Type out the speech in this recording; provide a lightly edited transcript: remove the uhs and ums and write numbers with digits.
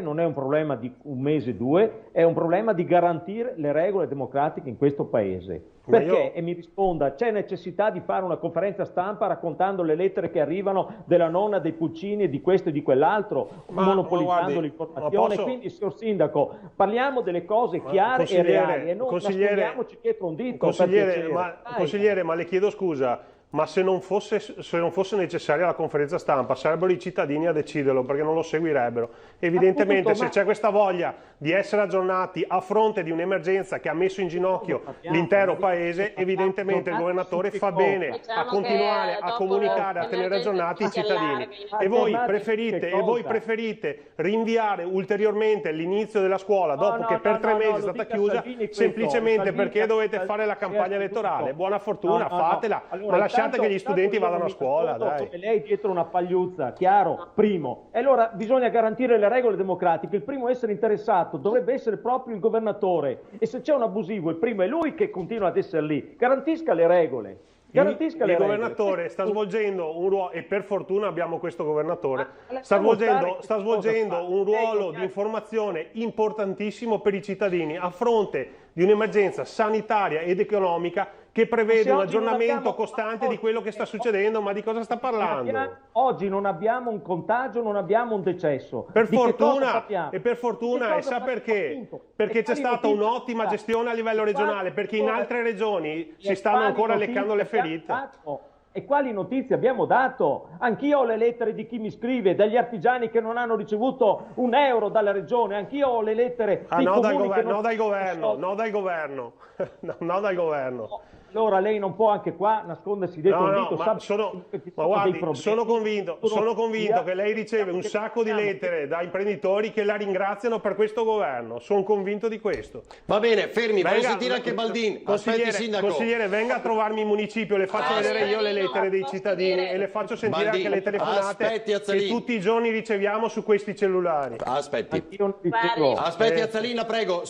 non è un problema di un mese, due, è un problema di garantire le regole democratiche in questo paese. Perché, e mi risponda, c'è necessità di fare una conferenza stampa raccontando le lettere che arrivano della nonna, dei Puccini e di questo e di quell'altro, monopolizzando l'informazione? Quindi, signor Sindaco, parliamo delle cose chiare e reali e non nascondiamoci dietro un dito. Consigliere, ma le chiedo scusa, ma se non fosse necessaria la conferenza stampa, sarebbero i cittadini a deciderlo, perché non lo seguirebbero. Evidentemente, se c'è questa voglia di essere aggiornati a fronte di un'emergenza che ha messo in ginocchio l'intero paese, evidentemente il governatore fa bene a continuare a comunicare, a tenere aggiornati i cittadini. E voi preferite rinviare ulteriormente l'inizio della scuola dopo che per 3 mesi è stata chiusa, semplicemente perché dovete fare la campagna elettorale. Buona fortuna, fatela, ma lasciate che gli studenti vadano a scuola, dai. Lei dietro una pagliuzza, chiaro, primo. E allora bisogna garantire le regole democratiche. Il primo a essere interessato dovrebbe essere proprio il governatore. E se c'è un abusivo, il primo è lui che continua ad essere lì. Garantisca le regole. Il governatore sta svolgendo un ruolo, e per fortuna abbiamo questo governatore, sta svolgendo un ruolo di informazione importantissimo per i cittadini a fronte di un'emergenza sanitaria ed economica che prevede un aggiornamento costante di quello che sta succedendo. Ma di cosa sta parlando? Oggi non abbiamo un contagio, non abbiamo un decesso. Per fortuna, e sa perché? Perché c'è stata un'ottima gestione a livello regionale, perché in altre regioni si stanno ancora leccando le ferite. E quali notizie abbiamo dato? Anch'io ho le lettere di chi mi scrive, dagli artigiani che non hanno ricevuto un euro dalla regione, anch'io ho le lettere dei comuni che non... No, dal governo. Allora lei non può anche qua nascondersi dietro un dito. Ma guardi, sono convinto che lei riceve un sacco di lettere da imprenditori che la ringraziano per questo governo. Sono convinto di questo. Va bene, fermi, voglio sentire anche Baldin. Aspetti, Sindaco. Consigliere, venga a trovarmi in municipio, le faccio vedere io le lettere dei cittadini e le faccio sentire anche le telefonate che tutti i giorni riceviamo su questi cellulari. Aspetti, Azzalina, prego.